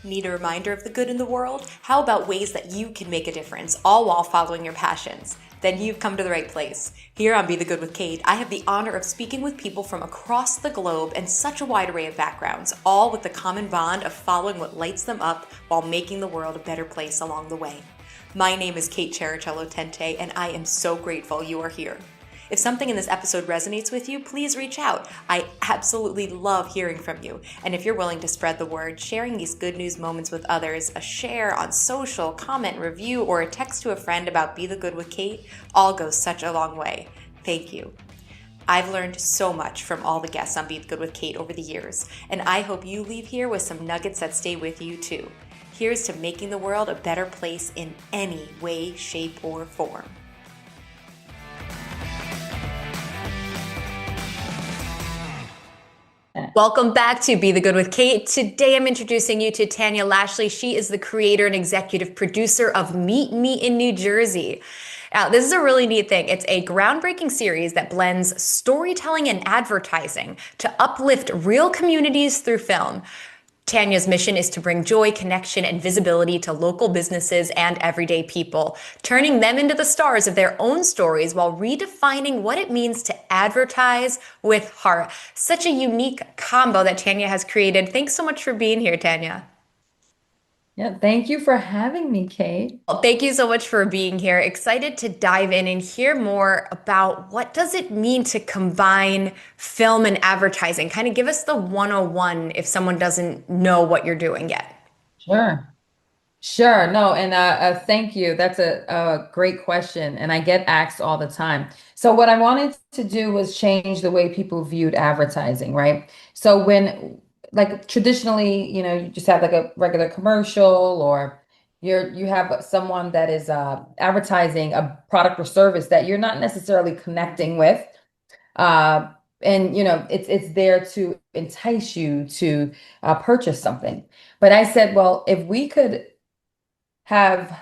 Need a reminder of the good in the world? How about ways that you can make a difference, all while following your passions? Then you've come to the right place. Here on Be the Good with Kate, I have the honor of speaking with people from across the globe and such a wide array of backgrounds, all with the common bond of following what lights them up while making the world a better place along the way. My name is Kate Chericello Tente, and I am so grateful you are here. If something in this episode resonates with you, please reach out. I absolutely love hearing from you. And if you're willing to spread the word, sharing these good news moments with others, a share on social, comment, review, or a text to a friend about Be the Good with Kate, all goes such a long way. Thank you. I've learned so much from all the guests on Be the Good with Kate over the years, and I hope you leave here with some nuggets that stay with you too. Here's to making the world a better place in any way, shape, or form. Welcome back to Be the Good with Kate. Today I'm introducing you to Tanya Lashley. She is the creator and executive producer of Meet Me in New Jersey. Now, this is a really neat thing. It's a groundbreaking series that blends storytelling and advertising to uplift real communities through film. Tanya's mission is to bring joy, connection, and visibility to local businesses and everyday people, turning them into the stars of their own stories while redefining what it means to advertise with heart. Such a unique combo that Tanya has created. Thanks so much for being here, Tanya. Yeah, thank you for having me, Kate. Well, thank you so much for being here. Excited to dive in and hear more about what does it mean to combine film and advertising. Kind of give us the 101 if someone doesn't know what you're doing yet. Sure. Sure. No, and thank you. That's a great question, and I get asked all the time. So what I wanted to do was change the way people viewed advertising, right? So when, like traditionally, you just have like a regular commercial, or you have someone that is advertising a product or service that you're not necessarily connecting with. Uh, and it's there to entice you to purchase something. But I said, well, if we could have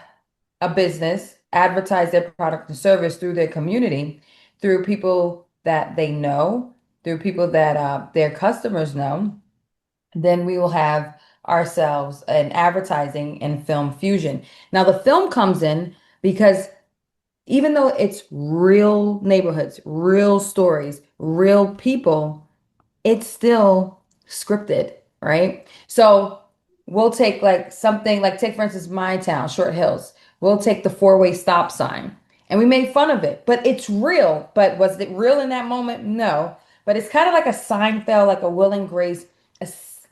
a business advertise their product or service through their community, through people that they know, through people that their customers know, then we will have ourselves an advertising and film fusion. Now, the film comes in because even though it's real neighborhoods, real stories, real people, it's still scripted, right? So we'll take like something like, take for instance my town, Short Hills. We'll take the four-way stop sign and we made fun of it, but it's real. But was it real in that moment? No. But it's kind of like a Seinfeld, like a Will and Grace,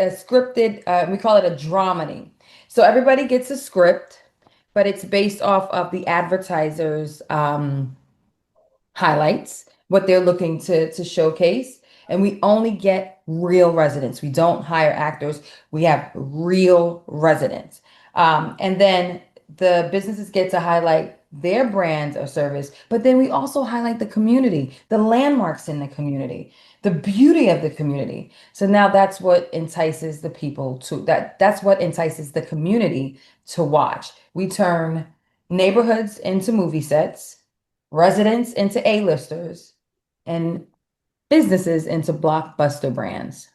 a scripted, we call it a dramedy. So everybody gets a script, but it's based off of the advertiser's highlights, what they're looking to showcase. And we only get real residents. We don't hire actors. We have real residents. And then the businesses get to highlight their brand or service, but then we also highlight the community, the landmarks in the community, the beauty of the community. So now that's what entices the people to that's what entices the community to watch. We turn neighborhoods into movie sets, residents into A-listers, and businesses into blockbuster brands.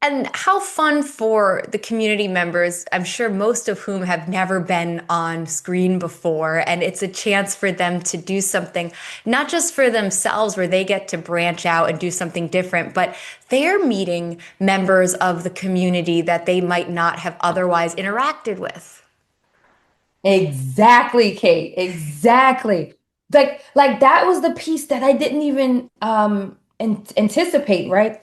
And how fun for the community members, I'm sure most of whom have never been on screen before. And it's a chance for them to do something, not just for themselves, where they get to branch out and do something different, but they're meeting members of the community that they might not have otherwise interacted with. Exactly, Kate. Exactly. Like that was the piece that I didn't even anticipate, right?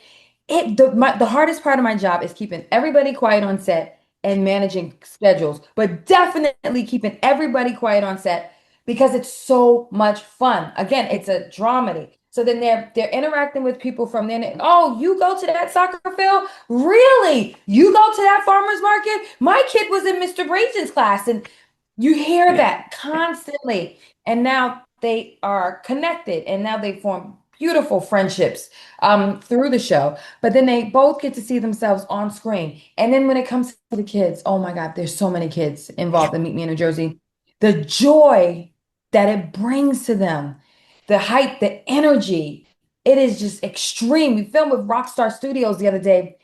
The hardest part of my job is keeping everybody quiet on set and managing schedules, but definitely keeping everybody quiet on set because it's so much fun. Again, it's a dramedy. So then they're interacting with people from there. Oh, you go to that soccer field? Really? You go to that farmer's market? My kid was in Mr. Brayton's class, and you hear that constantly. And now they are connected, and now they form beautiful friendships through the show. But then they both get to see themselves on screen. And then when it comes to the kids, oh my God, there's so many kids involved in Meet Me in New Jersey. The joy that it brings to them, the hype, the energy, it is just extreme. We filmed with Rockstar Studios the other day,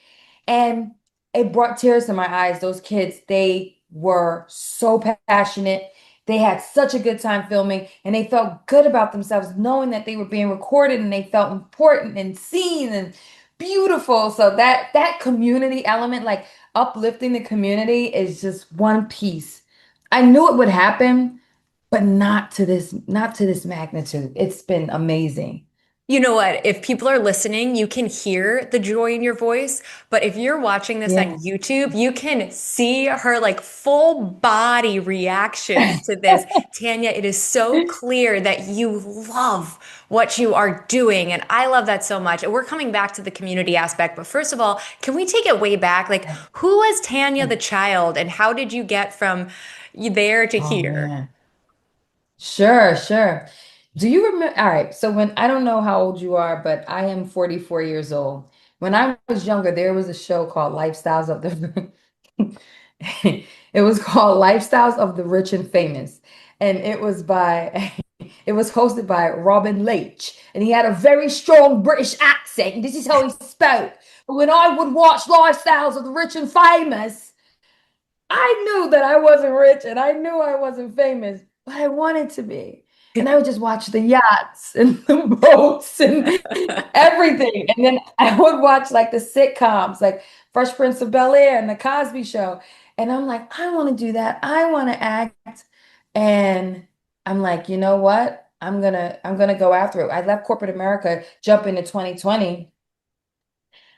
and it brought tears to my eyes. Those kids, they were so passionate. They had such a good time filming and they felt good about themselves, knowing that they were being recorded and they felt important and seen and beautiful. So that community element, like uplifting the community, is just one piece. I knew it would happen, but not to this magnitude. It's been amazing. You know what? If people are listening, you can hear the joy in your voice. But if you're watching this on Yeah. YouTube, you can see her like full body reactions to this. Tanya, it is so clear that you love what you are doing. And I love that so much. And we're coming back to the community aspect. But first of all, can we take it way back? Like, who was Tanya the child and how did you get from there to Oh here? man. Sure, sure. Do you remember? All right. So when I don't know how old you are, but I am 44 years old. When I was younger, there was a show called Lifestyles of the it was called Lifestyles of the Rich and Famous. And it was by it was hosted by Robin Leach. And he had a very strong British accent. And this is how he spoke. But when I would watch Lifestyles of the Rich and Famous, I knew that I wasn't rich and I knew I wasn't famous, but I wanted to be. And I would just watch the yachts and the boats and everything. And then I would watch like the sitcoms, like Fresh Prince of Bel-Air and The Cosby Show. And I'm like, I want to do that. I want to act. And I'm like, you know what? I'm gonna go after it. I left corporate America, jump into 2020.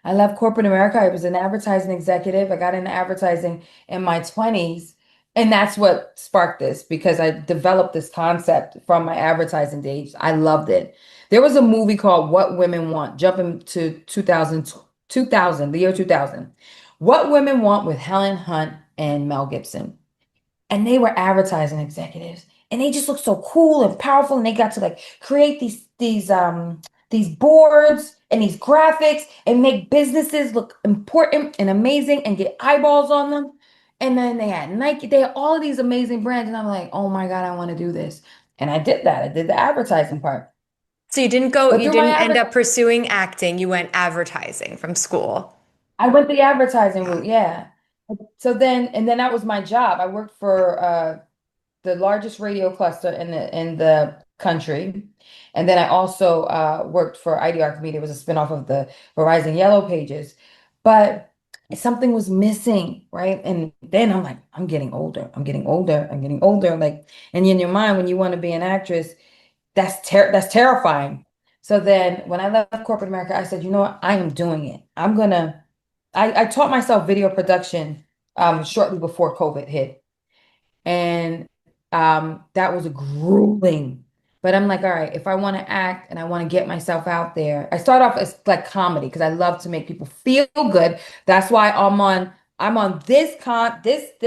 I left corporate America. I was an advertising executive. I got into advertising in my 20s. And that's what sparked this because I developed this concept from my advertising days. I loved it. There was a movie called What Women Want, jumping to 2000, the year 2000. What Women Want with Helen Hunt and Mel Gibson, and they were advertising executives and they just looked so cool and powerful and they got to like create these boards and these graphics and make businesses look important and amazing and get eyeballs on them. And then they had Nike, they had all of these amazing brands and I'm like, oh my God, I want to do this. And I did that. I did the advertising part. So you didn't go, But you through my didn't end advertising, up pursuing acting, you went advertising from school. I went the advertising route, yeah. So then and then that was my job. I worked for the largest radio cluster in the country. And then I also worked for IDR Media. It was a spinoff of the Verizon Yellow Pages. But something was missing, right? And then I'm like, I'm getting older. I'm getting older. I'm getting older. Like, and in your mind, when you want to be an actress, that's terrifying. So then when I left corporate America, I said, you know what? I am doing it. I taught myself video production shortly before COVID hit. And that was grueling. But I'm like, all right, if I want to act and I want to get myself out there, I start off as like comedy because I love to make people feel good. That's why I'm on this podcast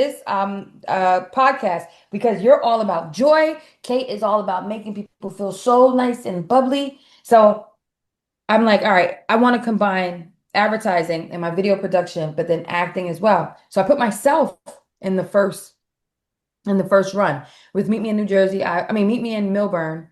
because you're all about joy. Kate is all about making people feel so nice and bubbly. So I'm like, all right, I want to combine advertising and my video production, but then acting as well. So I put myself in the first run with Meet Me in New Jersey. I mean, Meet Me in Millburn.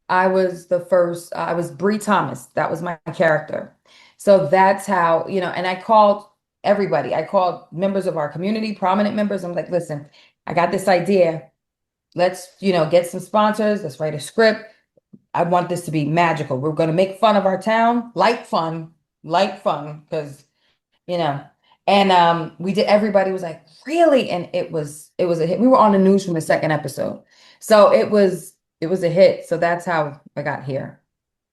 I was the first, I was Bree Thomas. That was my character. So that's how, and I called everybody. I called members of our community, prominent members. I'm like, listen, I got this idea. Let's, get some sponsors. Let's write a script. I want this to be magical. We're going to make fun of our town, light fun, because you know. And we did, everybody was like, really? And it was a hit. We were on the news from the second episode. So it was a hit. So that's how I got here.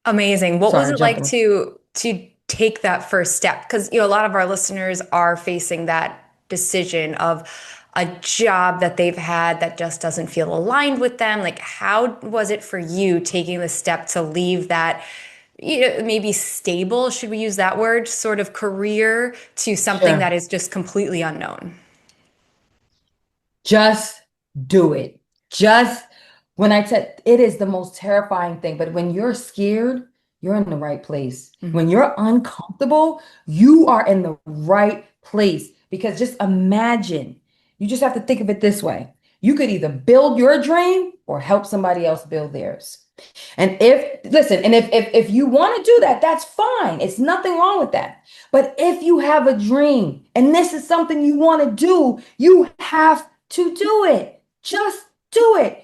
Amazing. What was Sorry, it like jumping. to take that first step? Because a lot of our listeners are facing that decision of a job that they've had that just doesn't feel aligned with them. Like, how was it for you taking the step to leave that, maybe stable, should we use that word, sort of career to something that Sure. is just completely unknown? Just do it. Just when I said it is the most terrifying thing, but when you're scared, you're in the right place. When you're uncomfortable, you are in the right place. Because just imagine, you just have to think of it this way. You could either build your dream or help somebody else build theirs. And if you want to do that, that's fine. It's nothing wrong with that. But if you have a dream and this is something you want to do, you have to do it. Just do it.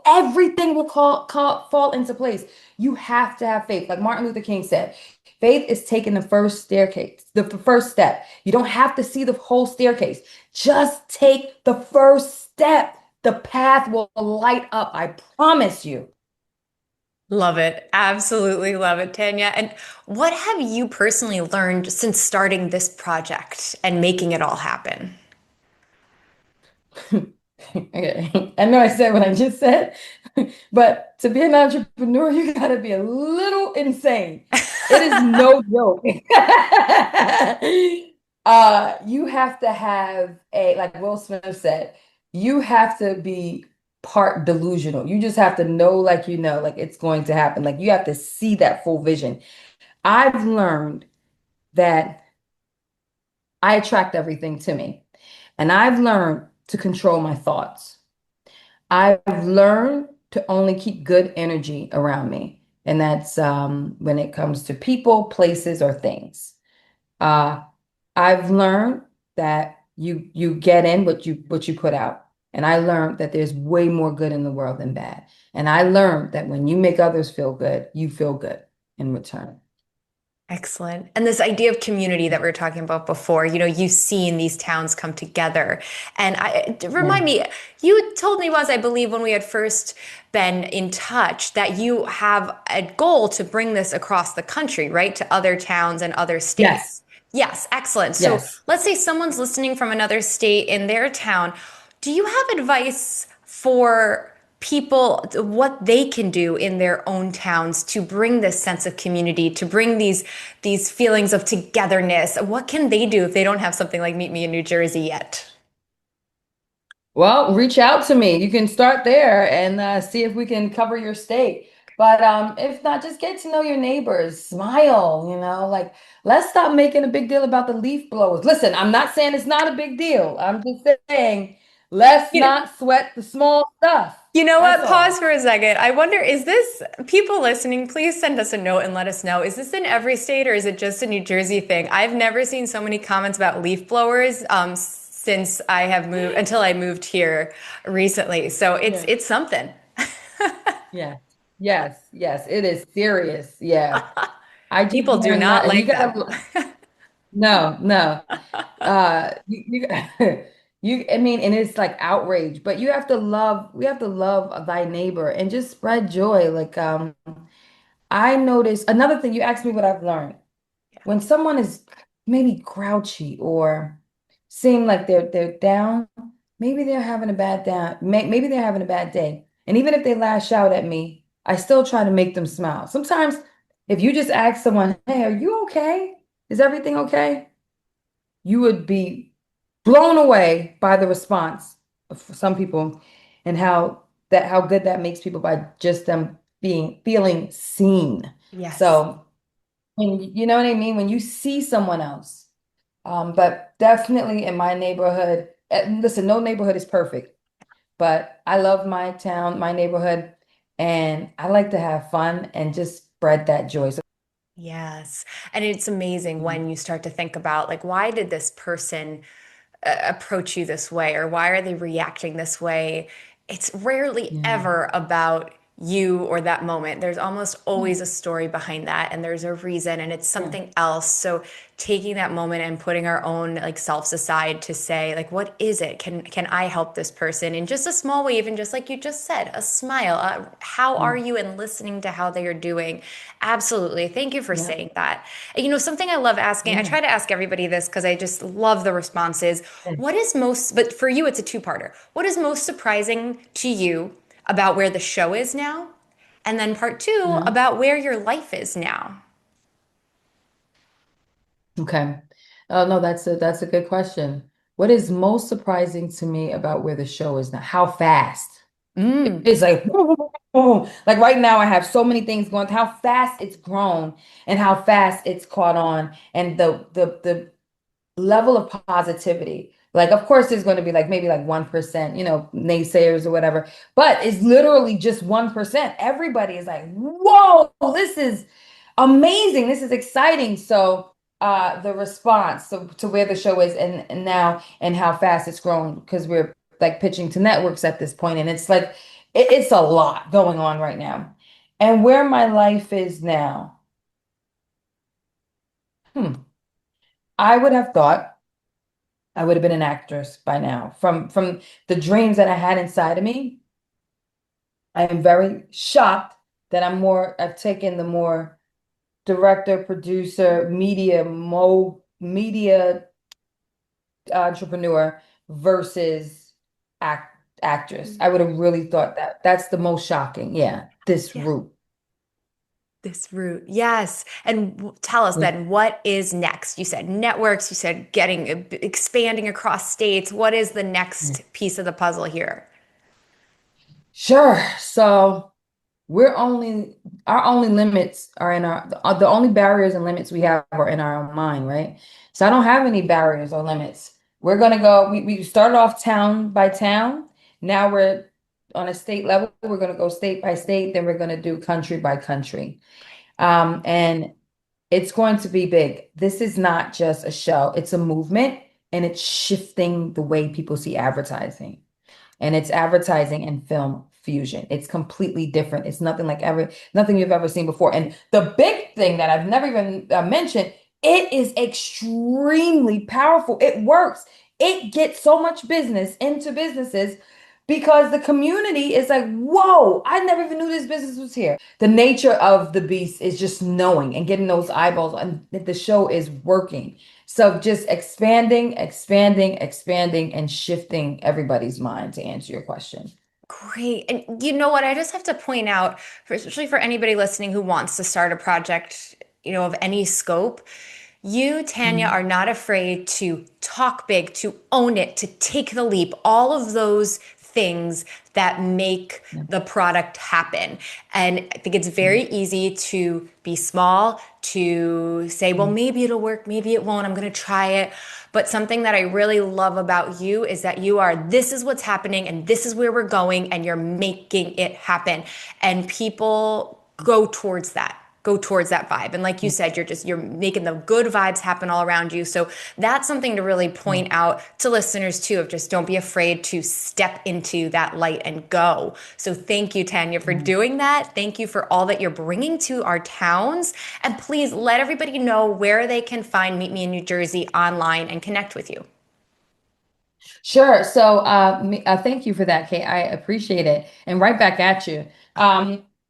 Everything will fall into place. You have to have faith. Like Martin Luther King said, faith is taking the first staircase, the first step. You don't have to see the whole staircase. Just take the first step. The path will light up. I promise you. Love it. Absolutely love it, Tanya. And what have you personally learned since starting this project and making it all happen? Okay. I know I said what I just said, but to be an entrepreneur, you gotta be a little insane. It is no joke. You have to have like Will Smith said, you have to be part delusional. You just have to know, like like it's going to happen. Like you have to see that full vision. I've learned that I attract everything to me, and I've learned to control my thoughts. I've learned to only keep good energy around me. And that's when it comes to people, places, or things. Uh, I've learned that you get in what you put out. And I learned that there's way more good in the world than bad. And I learned that when you make others feel good, you feel good in return. Excellent. And this idea of community that we were talking about before, you've seen these towns come together. And remind Yeah. me, you told me once, I believe, when we had first been in touch, that you have a goal to bring this across the country, right? To other towns and other Yes. states. Yes, excellent. So Yes. let's say someone's listening from another state in their town. Do you have advice for people, what they can do in their own towns to bring this sense of community, to bring these feelings of togetherness? What can they do if they don't have something like Meet Me in New Jersey yet? Well, reach out to me. You can start there and see if we can cover your state. But if not, just get to know your neighbors. Smile, like let's stop making a big deal about the leaf blowers. Listen, I'm not saying it's not a big deal. I'm just saying let's You know, not sweat the small stuff. you know That's what? Pause all. for a second. I wonder, is this people listening? Please send us a note and let us know. Is this in every state or is it just a New Jersey thing? I've never seen so many comments about leaf blowers since I have moved until I moved here recently. So it's Yeah. it's something. Yeah. Yes. Yes. It is serious. Yeah. I just People do learned not that, and you like them. gotta. No, no. I mean, and it's like outrage, but we have to love thy neighbor and just spread joy. Like, I noticed another thing, you asked me what I've learned. When someone is maybe grouchy or seem like they're down, maybe they're having a bad down, maybe they're having a bad day. And even if they lash out at me, I still try to make them smile. Sometimes if you just ask someone, "Hey, are you okay? Is everything okay?" You would be blown away by the response of some people and how good that makes people by just them being feeling seen. Yes. So, and you know what I mean? When you see someone else, but definitely in my neighborhood, listen, no neighborhood is perfect, but I love my town, my neighborhood, and I like to have fun and just spread that joy. So, Yes. And it's amazing when you start to think about, like, why did this person approach you this way, or why are they reacting this way? It's rarely yeah, ever about you or that moment. There's almost yeah, always a story behind that, and there's a reason, and it's yeah, something else. So taking that moment and putting our own like selves aside to say, like, what is it? Can I help this person in just a small way, even just like you just said, a smile? How yeah, are you? And listening to how they are doing. Absolutely. Thank you for yeah, saying that. Something I love asking, I yeah. try to ask everybody this because I just love the responses. Yeah. What is most, but for you, it's a two-parter. What is most surprising to you about where the show is now? And then part two, Mhm. about where your life is now. Okay. Oh no, that's a good question. What is most surprising to me about where the show is now? How fast. Mm, It's like like right now I have so many things going, how fast it's grown and how fast it's caught on. And the level of positivity. Like, of course, there's going to be like maybe like 1%, naysayers or whatever, but it's literally just 1%. Everybody is like, whoa, this is amazing. This is exciting. So, the response to where the show is and now and how fast it's grown, because we're like pitching to networks at this point, and it's like, it's a lot going on right now. And where my life is now, I would have thought I would have been an actress by now. From the dreams that I had inside of me, I am very shocked that I've taken the more director, producer, media entrepreneur versus actress. I would have really thought that. That's the most shocking. Yeah, this Yeah. route. This route. Yes. And tell us Yeah. then, what is next? You said networks, you said expanding across states. What is the next piece of the puzzle here? Sure. So we're only our only limits are in the only barriers and limits we have are in our own mind, right? So I don't have any barriers or limits. We're gonna go, we started off town by town. Now we're on a state level, we're gonna go state by state, then we're gonna do country by country. And it's going to be big. This is not just a show, it's a movement, and it's shifting the way people see advertising, and it's advertising and film fusion. It's completely different. It's nothing you've ever seen before. And the big thing that I've never even mentioned, it is extremely powerful. It works. It gets so much business into businesses because the community is like, whoa, I never even knew this business was here. The nature of the beast is just knowing and getting those eyeballs, and the show is working. So just expanding, expanding, expanding, and shifting everybody's mind, to answer your question. Great. And you know what? I just have to point out, especially for anybody listening who wants to start a project, of any scope, you, Tanya, Mhm. are not afraid to talk big, to own it, to take the leap, all of those things that make Yeah. the product happen. And I think it's Mhm. very easy to be small, to say, well, Mhm. maybe it'll work, maybe it won't, I'm going to try it. But something that I really love about you is that this is what's happening and this is where we're going, and you're making it happen. And people go towards that vibe. And like you said, you're making the good vibes happen all around you. So that's something to really Yeah. point out to listeners too, of just don't be afraid to step into that light and go. So thank you, Tanya, for Yeah. doing that. Thank you for all that you're bringing to our towns. And please let everybody know where they can find Meet Me in New Jersey online and connect with you. Sure. So, thank you for that, Kate. I appreciate it. And right back at you.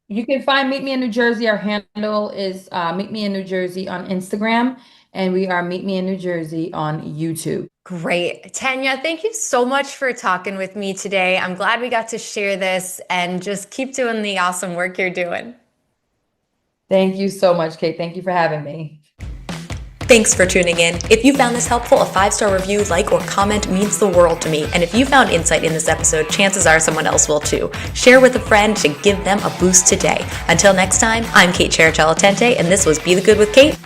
You can find Meet Me in New Jersey. Our handle is Meet Me in New Jersey on Instagram, and we are Meet Me in New Jersey on YouTube. Great. Tanya, thank you so much for talking with me today. I'm glad we got to share this, and just keep doing the awesome work you're doing. Thank you so much, Kate. Thank you for having me. Thanks for tuning in. If you found this helpful, a 5-star review, like, or comment means the world to me. And if you found insight in this episode, chances are someone else will too. Share with a friend to give them a boost today. Until next time, I'm Kate Chericello-Tente, and this was Be the Good with Kate.